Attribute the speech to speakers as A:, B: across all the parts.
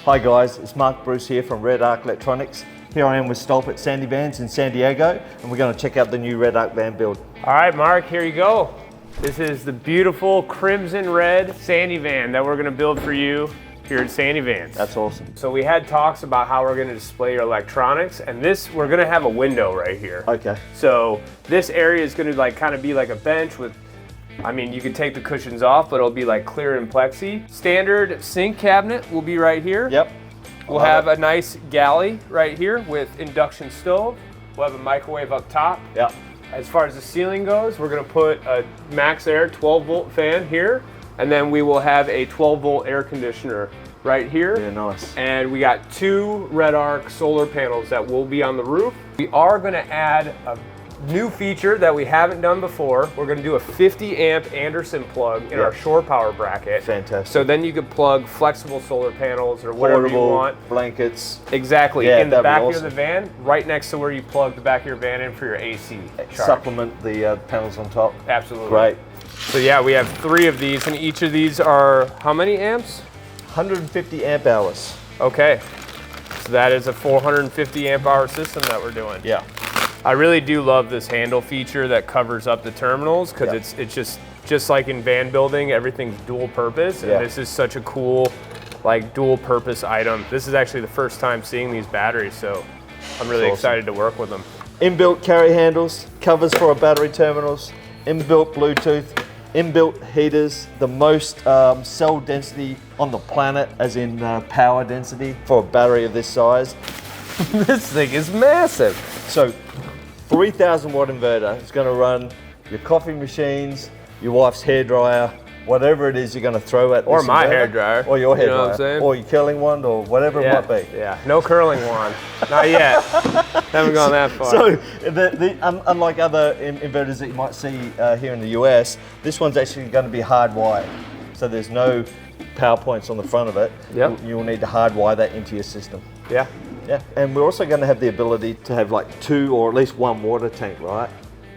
A: Hi guys, it's Mark Bruce here from REDARC Electronics. Here I am with Stolp at Sandy Vans in San Diego, and we're going to check out the new REDARC van build.
B: All right, Mark, here you go. This is the beautiful crimson red Sandy van that we're going to build for you here at Sandy Vans.
A: That's awesome.
B: So we had talks about how we're going to display your electronics, and we're going to have a window right here.
A: Okay.
B: So this area is going to kind of be like a bench with, I mean, you can take the cushions off, but it'll be like clear and plexi. Standard sink cabinet will be right here.
A: Yep.
B: We'll have a nice galley right here with induction stove. We'll have a microwave up top.
A: Yep.
B: As far as the ceiling goes, we're going to put a max air 12 volt fan here, and then we will have a 12 volt air conditioner right here.
A: Yeah, nice.
B: And we got 2 REDARC solar panels that will be on the roof. We are going to add a new feature that we haven't done before. We're going to do a 50 amp Anderson plug in our shore power bracket.
A: Fantastic.
B: So then you could plug flexible solar panels or whatever you want.
A: Blankets.
B: Exactly.
A: Yeah,
B: in the back
A: awesome.
B: of the van, right next to where you plug the back of your van in for your AC charge.
A: Supplement the panels on top.
B: Absolutely.
A: Great.
B: So yeah, we have 3 of these, and each of these are how many amps?
A: 150 amp hours.
B: Okay. So that is a 450 amp hour system that we're doing.
A: Yeah.
B: I really do love this handle feature that covers up the terminals, because it's just like in van building, everything's dual purpose, and this is such a cool like dual purpose item. This is actually the first time seeing these batteries, so I'm really excited to work with them.
A: Inbuilt carry handles, covers for our battery terminals, inbuilt Bluetooth, inbuilt heaters, the most cell density on the planet, as in power density for a battery of this size.
B: This thing is massive.
A: So 3,000 watt inverter is going to run your coffee machines, your wife's hairdryer, whatever it is you're going to throw at
B: or
A: this
B: my
A: inverter,
B: hairdryer,
A: or your hairdryer,
B: you know what I'm saying?
A: or your curling wand, or whatever it might be.
B: Yeah, no curling wand, not yet. Haven't gone that far.
A: So, unlike other inverters that you might see here in the US, this one's actually going to be hardwired. So there's no power points on the front of it.
B: Yep.
A: You'll need to hardwire that into your system.
B: Yeah.
A: Yeah, and we're also going to have the ability to have like 2 or at least 1 water tank, right?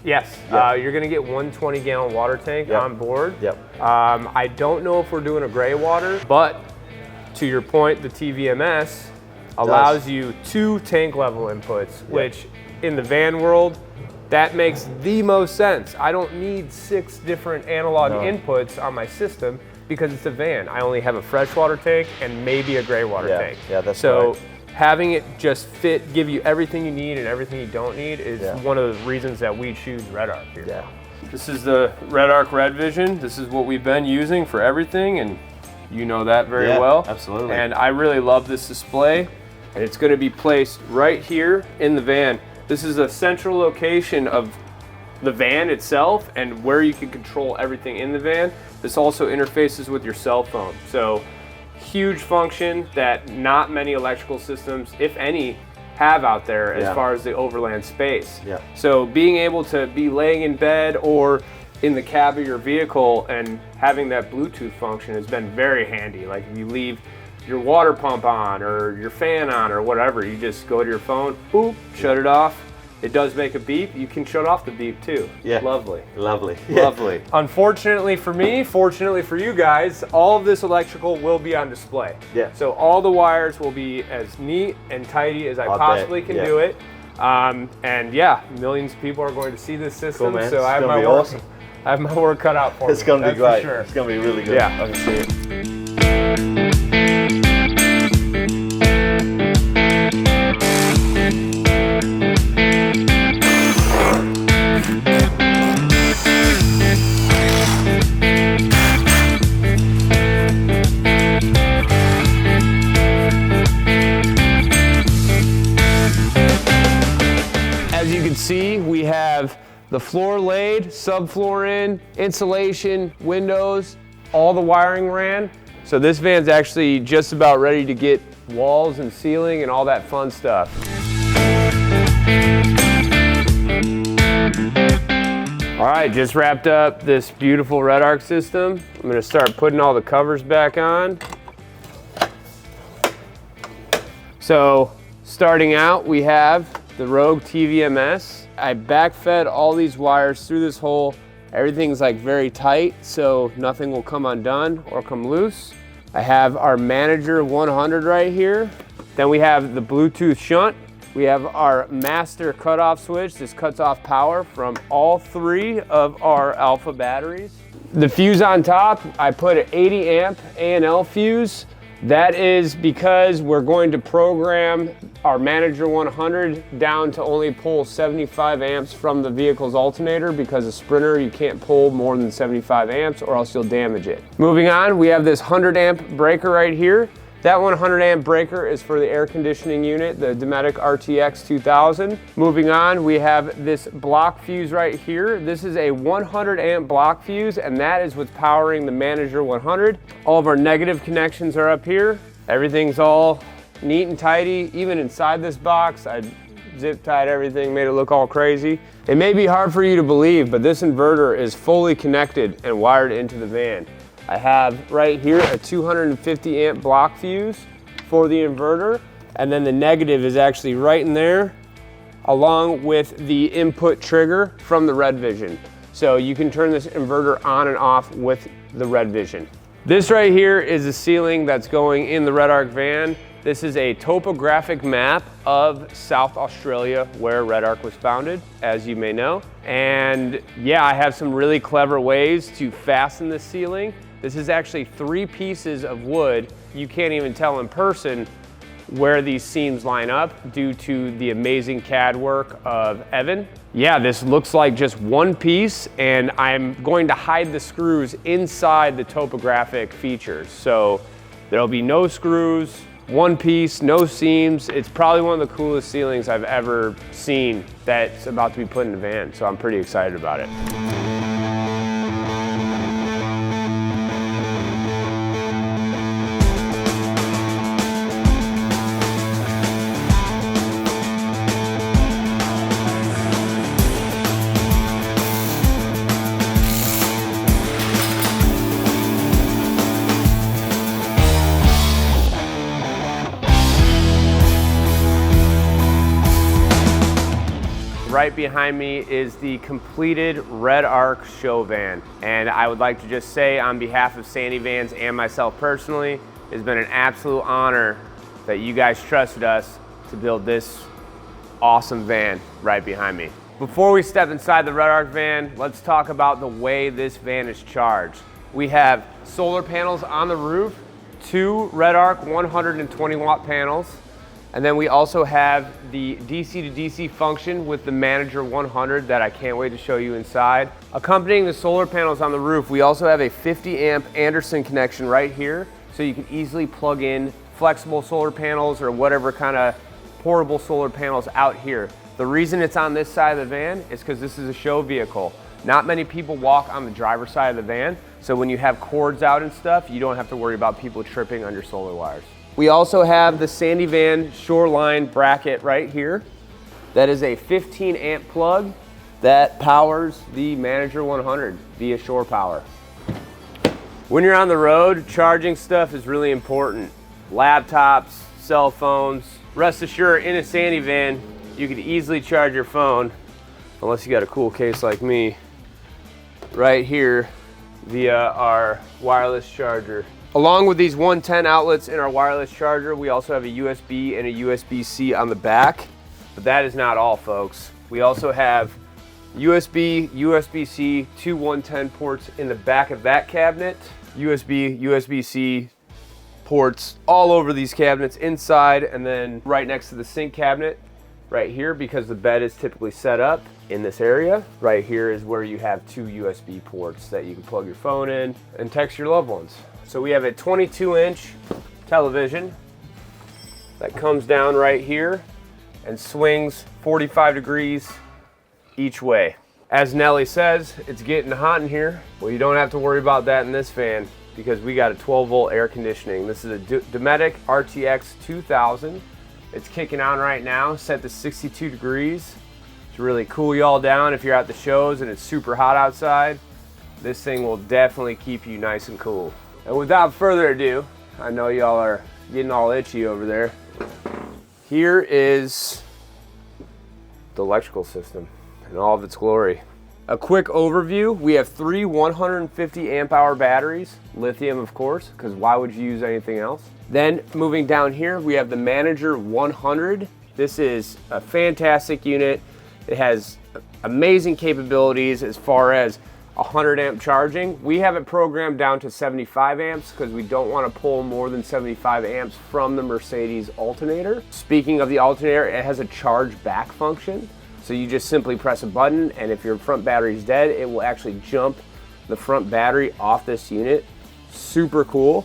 B: Yes, you're going to get 1 20-gallon water tank on board.
A: Yep.
B: I don't know if we're doing a gray water, but to your point, the TVMS allows you 2 tank level inputs, which in the van world, that makes the most sense. I don't need 6 different analog inputs on my system because it's a van. I only have a freshwater tank and maybe a gray water tank.
A: Yeah, that's
B: so.
A: right.
B: Having it just fit, give you everything you need and everything you don't need is one of the reasons that we choose REDARC here.
A: Yeah.
B: This is the REDARC Red Vision. This is what we've been using for everything, and you know that very well.
A: Absolutely.
B: And I really love this display, and it's going to be placed right here in the van. This is a central location of the van itself and where you can control everything in the van. This also interfaces with your cell phone. So huge function that not many electrical systems, if any, have out there as far as the overland space.
A: Yeah.
B: So being able to be laying in bed or in the cab of your vehicle and having that Bluetooth function has been very handy. Like if you leave your water pump on or your fan on or whatever, you just go to your phone, boop, shut it off. It does make a beep. You can shut off the beep too.
A: Yeah.
B: Lovely.
A: Lovely.
B: Lovely. Unfortunately for me, fortunately for you guys, all of this electrical will be on display.
A: Yeah.
B: So all the wires will be as neat and tidy as I possibly can do it. And yeah, millions of people are going to see this system.
A: Cool, man.
B: So I have my work. I have my work cut out for me.
A: It's going to be great.
B: Sure.
A: It's going to be really good.
B: Yeah.
A: I can see it.
B: As you can see, we have the floor laid, subfloor in, insulation, windows, all the wiring ran. So this van's actually just about ready to get walls and ceiling and all that fun stuff. All right, just wrapped up this beautiful REDARC system. I'm gonna start putting all the covers back on. So starting out, we have the Rogue TVMS. I backfed all these wires through this hole. Everything's like very tight, so nothing will come undone or come loose. I have our Manager 100 right here. Then we have the Bluetooth shunt. We have our master cutoff switch. This cuts off power from all 3 of our alpha batteries. The fuse on top, I put an 80 amp A&L fuse. That is because we're going to program our Manager 100 down to only pull 75 amps from the vehicle's alternator, because a Sprinter, you can't pull more than 75 amps or else you'll damage it. Moving on, we have this 100 amp breaker right here. That 100 amp breaker is for the air conditioning unit, the Dometic RTX 2000. Moving on, we have this block fuse right here. This is a 100 amp block fuse, and that is what's powering the Manager 100. All of our negative connections are up here. Everything's all neat and tidy. Even inside this box, I zip tied everything, made it look all crazy. It may be hard for you to believe, but this inverter is fully connected and wired into the van. I have right here a 250 amp block fuse for the inverter, and then the negative is actually right in there, along with the input trigger from the Red Vision. So you can turn this inverter on and off with the Red Vision. This right here is a ceiling that's going in the REDARC van. This is a topographic map of South Australia, where REDARC was founded, as you may know. And yeah, I have some really clever ways to fasten this ceiling. This is actually 3 pieces of wood. You can't even tell in person where these seams line up due to the amazing CAD work of Evan. Yeah, this looks like just one piece, and I'm going to hide the screws inside the topographic features. So there'll be no screws, one piece, no seams. It's probably one of the coolest ceilings I've ever seen that's about to be put in the van. So I'm pretty excited about it. Right behind me is the completed REDARC show van. And I would like to just say, on behalf of Sandy Vans and myself personally, it's been an absolute honor that you guys trusted us to build this awesome van right behind me. Before we step inside the REDARC van, let's talk about the way this van is charged. We have solar panels on the roof, 2 REDARC 120 watt panels. And then we also have the DC to DC function with the Manager 100 that I can't wait to show you inside. Accompanying the solar panels on the roof, we also have a 50 amp Anderson connection right here, so you can easily plug in flexible solar panels or whatever kind of portable solar panels out here. The reason it's on this side of the van is because this is a show vehicle. Not many people walk on the driver's side of the van, so when you have cords out and stuff, you don't have to worry about people tripping on your solar wires. We also have the Sandy Van Shoreline bracket right here. That is a 15 amp plug that powers the Manager 100 via shore power. When you're on the road, charging stuff is really important. Laptops, cell phones. Rest assured, in a Sandy Van, you can easily charge your phone, unless you got a cool case like me, right here via our wireless charger. Along with these 110 outlets in our wireless charger, we also have a USB and a USB-C on the back. But that is not all, folks. We also have USB, USB-C, 2 110 ports in the back of that cabinet. USB, USB-C ports all over these cabinets inside, and then right next to the sink cabinet right here, because the bed is typically set up in this area. Right here is where you have 2 USB ports that you can plug your phone in and text your loved ones. So we have a 22-inch television that comes down right here and swings 45 degrees each way. As Nelly says, it's getting hot in here. Well, you don't have to worry about that in this fan, because we got a 12-volt air conditioning. This is a Dometic RTX 2000. It's kicking on right now, set to 62 degrees. To really cool y'all down if you're at the shows and it's super hot outside. This thing will definitely keep you nice and cool. And without further ado, I know y'all are getting all itchy over there. Here is the electrical system in all of its glory. A quick overview, we have 3 150 amp hour batteries, lithium of course, because why would you use anything else? Then moving down here, we have the Manager 100. This is a fantastic unit. It has amazing capabilities as far as 100 amp charging. We have it programmed down to 75 amps because we don't want to pull more than 75 amps from the Mercedes alternator. Speaking of the alternator, it has a charge back function. So you just simply press a button, and if your front battery is dead, it will actually jump the front battery off this unit. Super cool.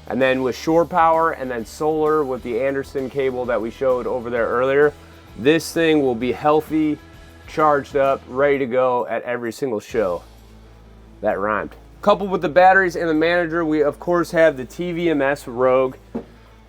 B: And then with shore power and then solar with the Anderson cable that we showed over there earlier, this thing will be healthy, charged up, ready to go at every single show. That rhymed. Coupled with the batteries and the Manager, we of course have the TVMS Rogue.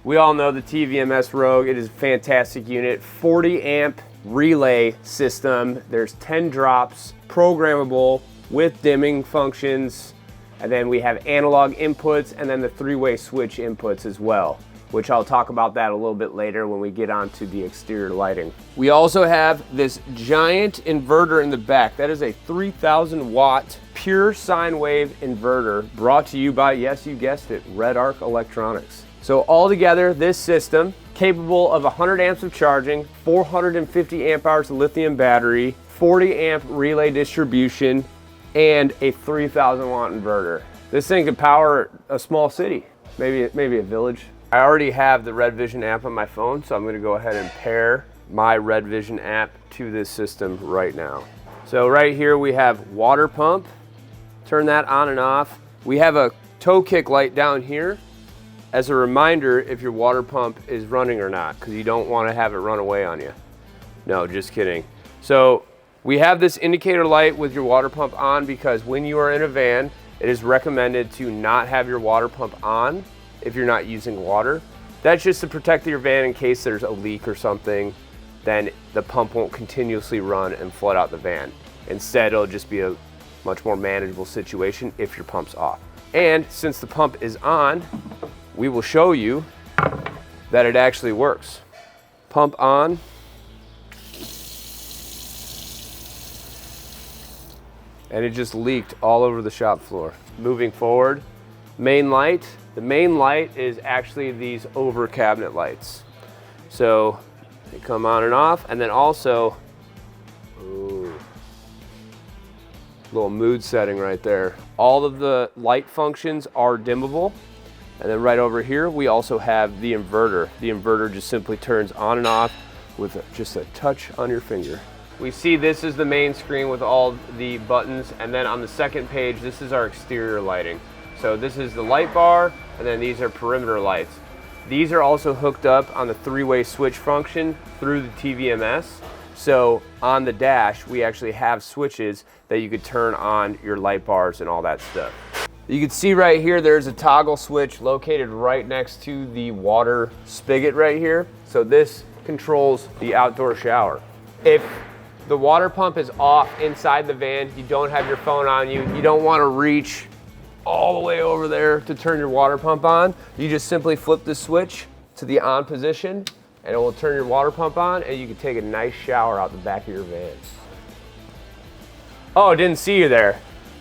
B: We all know the TVMS Rogue. It is a fantastic unit. 40 amp relay system. There's 10 drops, programmable with dimming functions. And then we have analog inputs and then the 3-way switch inputs as well, which I'll talk about that a little bit later when we get onto the exterior lighting. We also have this giant inverter in the back. That is a 3,000 watt pure sine wave inverter brought to you by, yes, you guessed it, REDARC Electronics. So altogether, this system, capable of 100 amps of charging, 450 amp hours of lithium battery, 40 amp relay distribution, and a 3,000 watt inverter. This thing could power a small city, maybe a village. I already have the Red Vision app on my phone, so I'm gonna go ahead and pair my Red Vision app to this system right now. So right here we have water pump, turn that on and off. We have a toe kick light down here as a reminder if your water pump is running or not, because you don't want to have it run away on you. No, just kidding. So we have this indicator light with your water pump on because when you are in a van, it is recommended to not have your water pump on if you're not using water. That's just to protect your van in case there's a leak or something, then the pump won't continuously run and flood out the van. Instead, it'll just be a much more manageable situation if your pump's off. And since the pump is on, we will show you that it actually works. Pump on. And it just leaked all over the shop floor. Moving forward, main light. The main light is actually these over cabinet lights. So they come on and off, and then also, ooh, little mood setting right there. All of the light functions are dimmable. And then right over here, we also have the inverter. The inverter just simply turns on and off with just a touch on your finger. We see this is the main screen with all the buttons, and then on the second page, this is our exterior lighting. So this is the light bar, and then these are perimeter lights. These are also hooked up on the 3-way switch function through the TVMS. So on the dash, we actually have switches that you could turn on your light bars and all that stuff. You can see right here, there's a toggle switch located right next to the water spigot right here. So this controls the outdoor shower. If the water pump is off inside the van, you don't have your phone on you, you don't want to reach all the way over there to turn your water pump on, you just simply flip the switch to the on position and it will turn your water pump on and you can take a nice shower out the back of your van. Oh, didn't see you there.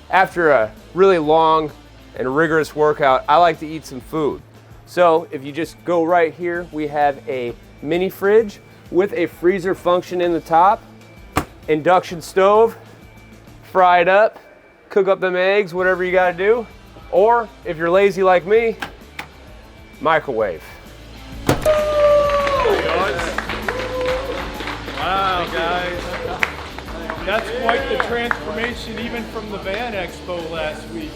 B: After a really long and rigorous workout, I like to eat some food. So if you just go right here, we have a mini fridge with a freezer function in the top, induction stove, fry it up, cook up them eggs, whatever you gotta do. Or if you're lazy like me, microwave.
C: Wow, guys. That's quite the transformation even from the Van Expo last week.